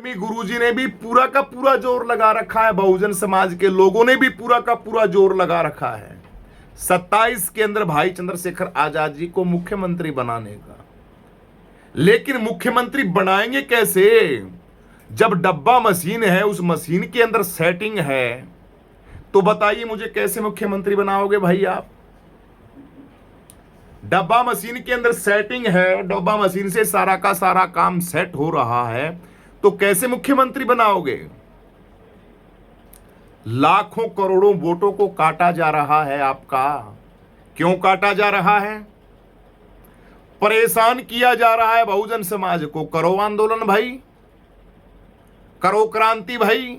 Army गुरुजी ने भी पूरा का पूरा जोर लगा रखा है, बहुजन समाज के लोगों ने भी पूरा का पूरा जोर लगा रखा है 27 के अंदर भाई चंद्रशेखर आजाद जी को मुख्यमंत्री बनाने का। लेकिन मुख्यमंत्री बनाएंगे कैसे जब डब्बा मशीन है, उस मशीन के अंदर सेटिंग है? तो बताइए मुझे कैसे मुख्यमंत्री बनाओगे भाई आप? डब्बा मशीन के अंदर सेटिंग है, डब्बा मशीन से सारा का सारा काम सेट हो रहा है, तो कैसे मुख्यमंत्री बनाओगे? लाखों करोड़ों वोटों को काटा जा रहा है आपका। क्यों काटा जा रहा है? परेशान किया जा रहा है बहुजन समाज को। करो आंदोलन भाई, करो क्रांति भाई।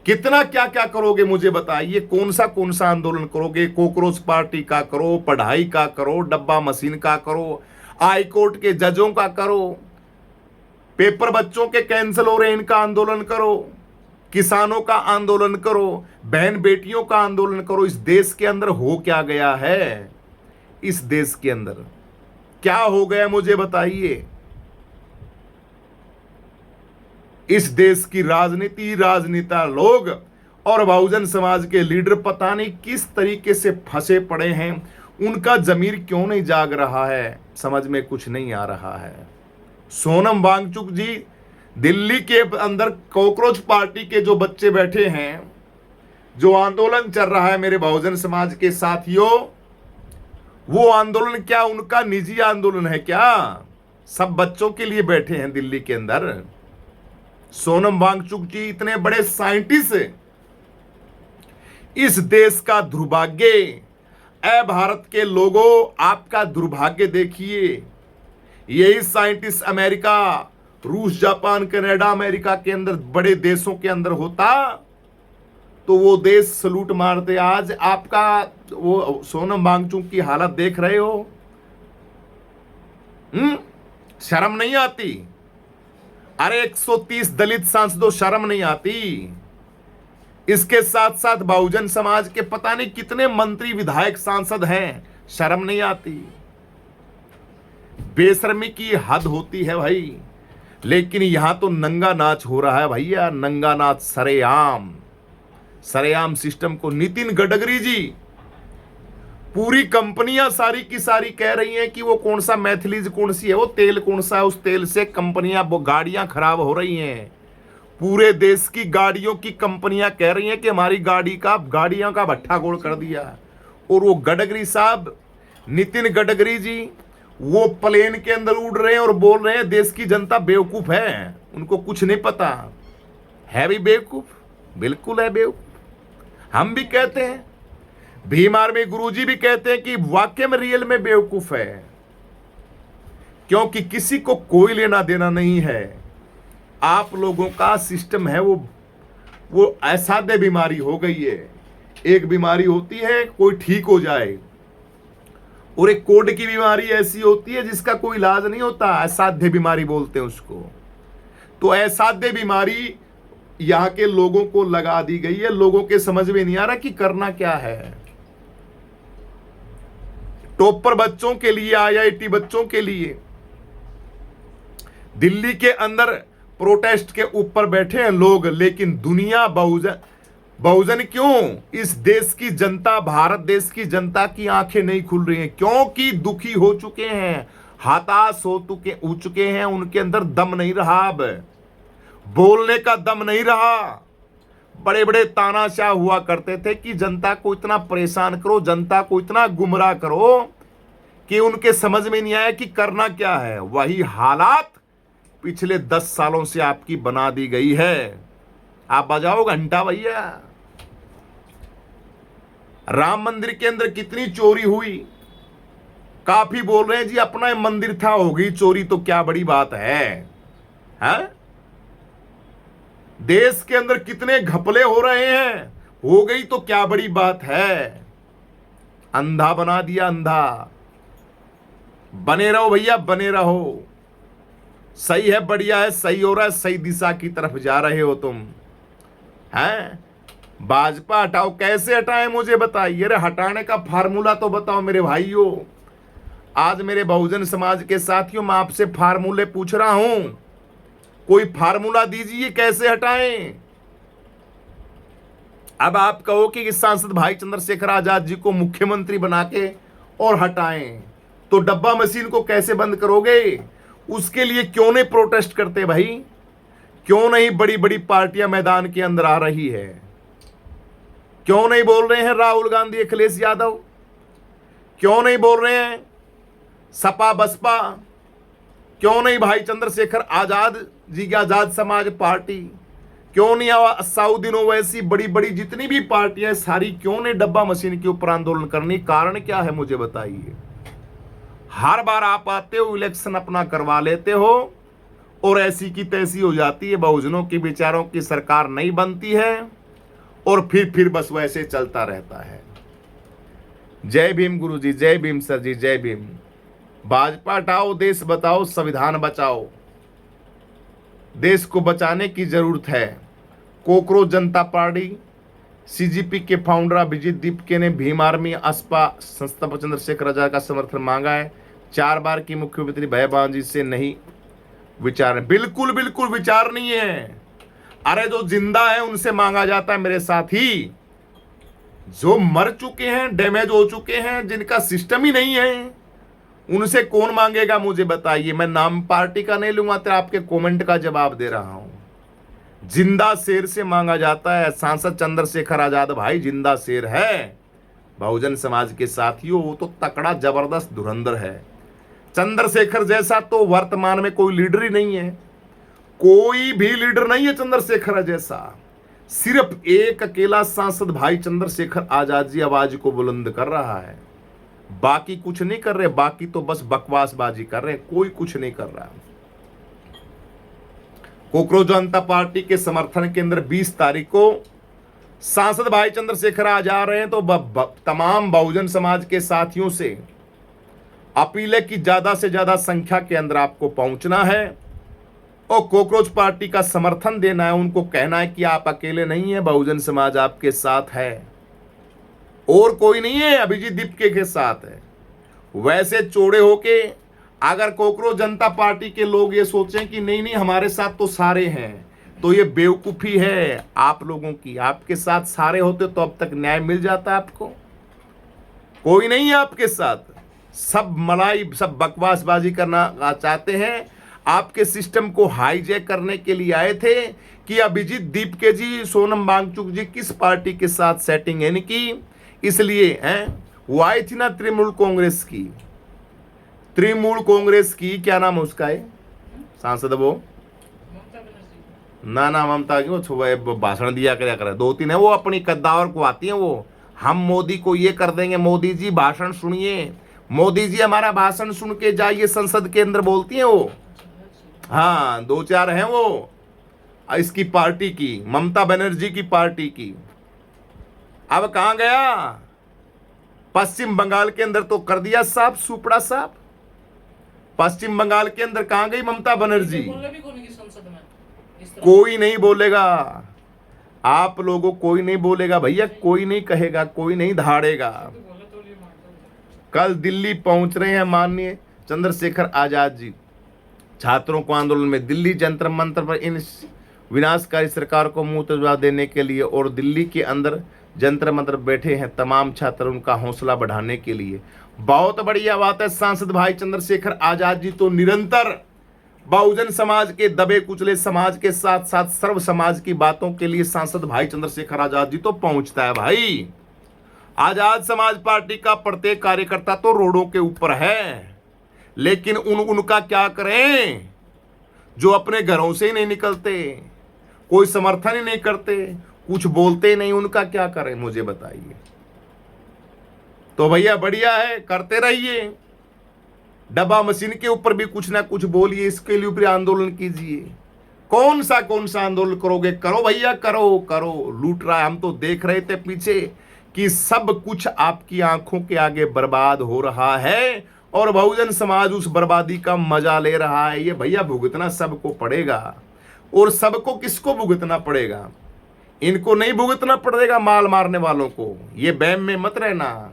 कितना क्या क्या करोगे मुझे बताइए? कौन सा आंदोलन करोगे? कॉकरोच पार्टी का करो, पढ़ाई का करो, डब्बा मशीन का करो, हाई कोर्ट के जजों का करो, पेपर बच्चों के कैंसिल हो रहे इनका आंदोलन करो, किसानों का आंदोलन करो, बहन बेटियों का आंदोलन करो। इस देश के अंदर हो क्या गया है? इस देश के अंदर क्या हो गया मुझे बताइए? इस देश की राजनीति, राजनेता लोग और बहुजन समाज के लीडर पता नहीं किस तरीके से फंसे पड़े हैं। उनका जमीर क्यों नहीं जाग रहा है, समझ में कुछ नहीं आ रहा है। सोनम वांगचुक जी, दिल्ली के अंदर कॉकरोच पार्टी के जो बच्चे बैठे हैं, जो आंदोलन चल रहा है मेरे बहुजन समाज के साथियों, वो आंदोलन क्या उनका निजी आंदोलन है क्या? सब बच्चों के लिए बैठे हैं दिल्ली के अंदर। सोनम वांगचुक जी इतने बड़े साइंटिस्ट, इस देश का दुर्भाग्य। ऐ भारत के लोगों, आपका दुर्भाग्य देखिए। यही साइंटिस्ट अमेरिका, रूस, जापान, कनाडा, अमेरिका के अंदर बड़े देशों के अंदर होता तो वो देश सलूट मारते। आज आपका वो सोनम वांगचुक की हालत देख रहे हो। शर्म नहीं आती? अरे 130 दलित सांसदों, शर्म नहीं आती? इसके साथ साथ बहुजन समाज के पता नहीं कितने मंत्री, विधायक, सांसद हैं, शर्म नहीं आती? बेशर्मी की हद होती है भाई। लेकिन यहां तो नंगा नाच हो रहा है भैया, नंगा नाच, सरेआम। सरेआम सिस्टम को नितिन गडकरी जी, पूरी कंपनियां सारी की सारी कह रही हैं कि वो कौन सा मैथिलीज कौन सी है, वो तेल कौन सा है, उस तेल से कंपनियां, वो गाड़ियां खराब हो रही हैं। पूरे देश की गाड़ियों की कंपनियां कह रही हैं कि हमारी गाड़ियों का भट्ठा गोल कर दिया। और वो गडकरी साहब, नितिन गडकरी जी, वो प्लेन के अंदर उड़ रहे हैं और बोल रहे हैं देश की जनता बेवकूफ है, उनको कुछ नहीं पता है। भी बेवकूफ, बिल्कुल है बेवकूफ। हम भी कहते हैं, भीम आर्मी गुरुजी भी कहते हैं कि वाकई में रियल में बेवकूफ है, क्योंकि किसी को कोई लेना देना नहीं है। आप लोगों का सिस्टम है वो असाध्य बीमारी हो गई है। एक बीमारी होती है कोई ठीक हो जाए, और एक कोड की बीमारी ऐसी होती है जिसका कोई इलाज नहीं होता, असाध्य बीमारी बोलते हैं उसको। तो असाध्य बीमारी यहां के लोगों को लगा दी गई है। लोगों के समझ में नहीं आ रहा कि करना क्या है। टॉपर बच्चों के लिए, IIT बच्चों के लिए दिल्ली के अंदर प्रोटेस्ट के ऊपर बैठे हैं लोग। लेकिन दुनिया बहुजन क्यों? इस देश की जनता, भारत देश की जनता की आंखें नहीं खुल रही हैं, क्योंकि दुखी हो चुके हैं, हताश हो चुके हैं। उनके अंदर दम नहीं रहा, अब बोलने का दम नहीं रहा। बड़े बड़े तानाशाह हुआ करते थे कि जनता को इतना परेशान करो, जनता को इतना गुमराह करो कि उनके समझ में नहीं आया कि करना क्या है। वही हालात पिछले 10 सालों से आपकी बना दी गई है। आप बजाओ घंटा भैया। राम मंदिर के अंदर कितनी चोरी हुई, काफी बोल रहे हैं जी अपना मंदिर था, हो गई चोरी तो क्या बड़ी बात है? देश के अंदर कितने घपले हो रहे हैं, हो गई तो क्या बड़ी बात है? अंधा बना दिया, अंधा। बने रहो भैया, बने रहो। सही है, बढ़िया है, सही हो रहा है, सही दिशा की तरफ जा रहे हो तुम, हैं? भाजपा हटाओ, कैसे हटाएं मुझे बताइए। अरे हटाने का फार्मूला तो बताओ मेरे भाइयों। आज मेरे बहुजन समाज के साथियों, मैं आपसे फार्मूले पूछ रहा हूं। कोई फार्मूला दीजिए कैसे हटाएं। अब आप कहो कि इस सांसद भाई चंद्रशेखर आजाद जी को मुख्यमंत्री बना के और हटाएं, तो डब्बा मशीन को कैसे बंद करोगे? उसके लिए क्यों नहीं प्रोटेस्ट करते भाई? क्यों नहीं बड़ी बड़ी पार्टियां मैदान के अंदर आ रही है? क्यों नहीं बोल रहे हैं राहुल गांधी, अखिलेश यादव? क्यों नहीं बोल रहे हैं सपा बसपा? क्यों नहीं भाई चंद्रशेखर आजाद जी की आजाद समाज पार्टी? क्यों नहीं असाउद्दीन ओवैसी, बड़ी बड़ी जितनी भी पार्टियां सारी क्यों नहीं डब्बा मशीन के ऊपर आंदोलन करनी? कारण क्या है मुझे बताइए। हर बार आप आते हो, इलेक्शन अपना करवा लेते हो और ऐसी की तैसी हो जाती है, बहुजनों के विचारों की सरकार नहीं बनती है और फिर बस वैसे चलता रहता है। जय भीम गुरुजी, जय भीम सर जी, जय भीम। भाजपा हटाओ, देश बचाओ, संविधान बचाओ। देश को बचाने की जरूरत है। कोकरोच जनता पार्टी सीजीपी के फाउंडर अभिजीत दीपके ने भीम आर्मी असपा संस्था पर चंद्रशेखर आजाद का समर्थन मांगा है। 4 बार की मुख्यमंत्री भयबान जी से नहीं विचार, बिल्कुल बिल्कुल विचार नहीं है। अरे जो जिंदा है उनसे मांगा जाता है मेरे साथी। जो मर चुके हैं, डैमेज हो चुके हैं, जिनका सिस्टम ही नहीं है, उनसे कौन मांगेगा मुझे बताइए। मैं नाम पार्टी का नहीं लूंगा, तो आपके कमेंट का जवाब दे रहा हूं। जिंदा शेर से मांगा जाता है। सांसद चंद्रशेखर आजाद भाई जिंदा शेर है बहुजन समाज के साथियों। वो तो तकड़ा जबरदस्त धुरंधर है। चंद्रशेखर जैसा तो वर्तमान में कोई लीडर ही नहीं है। कोई भी लीडर नहीं है चंद्रशेखर जैसा। सिर्फ एक अकेला सांसद भाई चंद्रशेखर आजाद जी आवाज को बुलंद कर रहा है। बाकी कुछ नहीं कर रहे। बाकी तो बस बकवासबाजी कर रहे हैं। कोई कुछ नहीं कर रहा। कोकरोच जनता पार्टी के समर्थन के अंदर 20 तारीख को सांसद भाई चंद्रशेखर आ जा रहे हैं, तो तमाम बहुजन समाज के साथियों से अपील है कि ज्यादा से ज्यादा संख्या के अंदर आपको पहुंचना है और कोकरोच पार्टी का समर्थन देना है। उनको कहना है कि आप अकेले नहीं है, बहुजन समाज आपके साथ है और कोई नहीं है, अभिजीत दीपके के साथ है। वैसे चौड़े होके अगर कोकरोच जनता पार्टी के लोग ये सोचें कि नहीं नहीं हमारे साथ तो सारे हैं, तो ये बेवकूफी है आप लोगों की। आपके साथ सारे होते तो अब तक न्याय मिल जाता आपको। कोई नहीं है आपके साथ। सब मलाई, सब बकवासबाजी करना चाहते हैं। आपके सिस्टम को हाईजैक करने के लिए आए थे कि अभिजीत दीपके जी, सोनम वांगचुक जी किस पार्टी के साथ सेटिंग है इनकी, इसलिए हैं वो आई थी ना तृणमूल कांग्रेस की। तृणमूल कांग्रेस की क्या नाम है उसका है सांसद, वो ना ममता की, वो भाषण दिया क्या करे 2-3 है वो, अपनी कद्दावर को आती है वो। हम मोदी को ये कर देंगे, मोदी जी भाषण सुनिए, मोदी जी हमारा भाषण सुन के जाइए संसद के अंदर, बोलती है वो। हाँ 2-4 हैं वो इसकी पार्टी की, ममता बनर्जी की पार्टी की। अब कहां गया? पश्चिम बंगाल के अंदर तो कर दिया साहब, सुपड़ा साहब। पश्चिम बंगाल के अंदर कहां गई ममता बनर्जी? कोई नहीं बोलेगा आप लोगों, कोई नहीं बोलेगा भैया, कोई नहीं कहेगा, कोई नहीं धाड़ेगा। कल दिल्ली पहुंच रहे हैं माननीय चंद्रशेखर आजाद जी। छात्रों को आंदोलन में दिल्ली जंतर मंतर पर इन विनाशकारी सरकार को मुंह तोड़ देने के लिए, और दिल्ली के अंदर जंतर मंतर बैठे हैं तमाम छात्र उनका हौसला बढ़ाने के लिए। बहुत बढ़िया बात है। सांसद भाई चंद्रशेखर आजाद जी तो निरंतर बहुजन समाज के दबे कुचले समाज के साथ साथ सर्व समाज की बातों के लिए सांसद भाई चंद्रशेखर आजाद जी तो पहुंचता है भाई। आजाद समाज पार्टी का प्रत्येक कार्यकर्ता तो रोडों के ऊपर है, लेकिन उनका क्या करें जो अपने घरों से ही नहीं निकलते, कोई समर्थन ही नहीं करते, कुछ बोलते नहीं, उनका क्या करें मुझे बताइए। तो भैया बढ़िया है, करते रहिए। डब्बा मशीन के ऊपर भी कुछ ना कुछ बोलिए, इसके लिए ऊपर आंदोलन कीजिए। कौन सा आंदोलन करोगे? करो भैया, करो। लूट रहा है, हम तो देख रहे थे पीछे कि सब कुछ आपकी आंखों के आगे बर्बाद हो रहा है और बहुजन समाज उस बर्बादी का मजा ले रहा है। ये भैया भुगतना सबको पड़ेगा। और सबको किसको भुगतना पड़ेगा? इनको नहीं भुगतना पड़ेगा, माल मारने वालों को। ये बैम में मत रहना,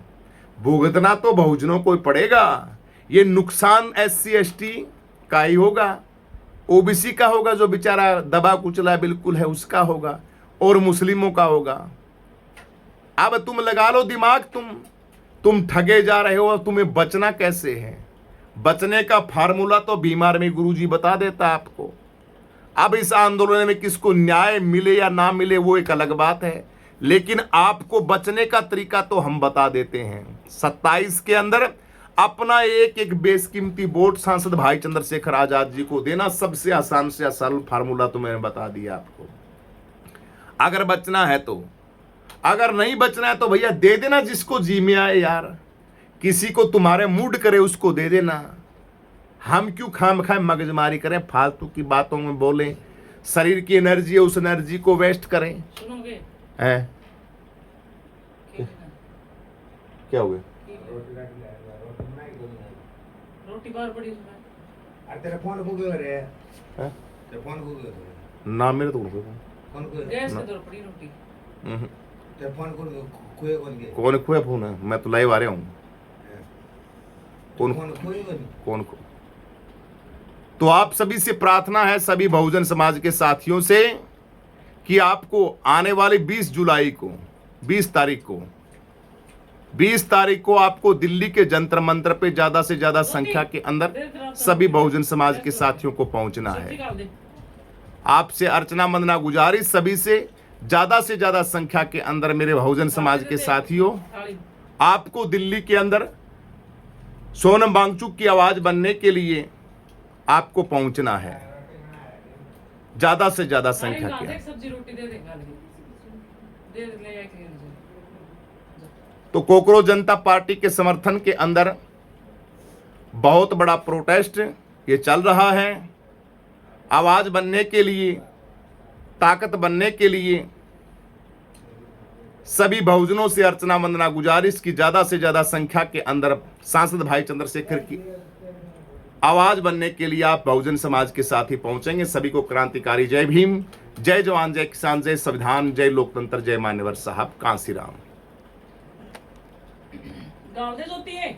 भुगतना तो बहुजनों को ही पड़ेगा। ये नुकसान SC ST का ही होगा। ओबीसी का होगा जो बेचारा दबा कुचला बिल्कुल है उसका होगा, और मुस्लिमों का होगा। अब तुम लगा लो दिमाग, तुम ठगे जा रहे हो और तुम्हें बचना कैसे है। बचने का फार्मूला तो बीमार में गुरुजी बता देता आपको। अब इस आंदोलन में किसको न्याय मिले या ना मिले वो एक अलग बात है, लेकिन आपको बचने का तरीका तो हम बता देते हैं। 27 के अंदर अपना एक एक बेशकीमती वोट सांसद भाई चंद्रशेखर आजाद जी को देना, सबसे आसान से आसान फार्मूला तो मैंने बता दिया आपको। अगर बचना है तो, अगर नहीं बचना है तो भैया दे देना जिसको जी में आए यार, किसी को तुम्हारे मूड करे उसको दे देना। हम क्यों खामखा मगजमारी करें, फालतू की बातों में बोलें, शरीर की एनर्जी है उस एनर्जी को वेस्ट करें। सुनोगे है क्या हो गया? रोटी बाहर पड़ी उसमें। अरे तेरा फोन को क्यों रे? हैं? तेरा फोन को क्यों रे? ना मेरे तो कोई फोन को गैस के दौर पड़ी रोटी। तेरा फोन को खोए कौन के? कौन खोया फोन है? मैं तो लाइव आ रहा हूँ। कौन फोन खोए कौन को? तो आप सभी से प्रार्थना है, सभी बहुजन समाज के साथियों से, कि आपको आने वाले 20 जुलाई को 20 तारीख को आपको दिल्ली के जंतर मंतर पे ज्यादा से ज्यादा संख्या के अंदर सभी बहुजन समाज के साथियों को पहुंचना है। आपसे अर्चना वंदना गुजारिश, सभी से ज्यादा संख्या के अंदर मेरे बहुजन समाज के साथियों, आपको दिल्ली के अंदर सोनम वांगचुक की आवाज बनने के लिए आपको पहुंचना है, ज्यादा से ज्यादा संख्या के अंदर। सब्जी रोटी दे देंगे दे ले आके। तो कोकरोच जनता पार्टी के समर्थन के अंदर बहुत बड़ा प्रोटेस्ट ये चल रहा है। आवाज बनने के लिए, ताकत बनने के लिए सभी बहुजनों से अर्चना वंदना गुजारिश की ज्यादा से ज्यादा संख्या के अंदर सांसद भाई चंद्रशेखर की आवाज बनने के लिए आप बहुजन समाज के साथ ही पहुंचेंगे। सभी को क्रांतिकारी जय भीम, जय जवान, जय किसान, जय संविधान, जय लोकतंत्र, जय मान्यवर साहब, कांसीराम। गाँव दे होती है।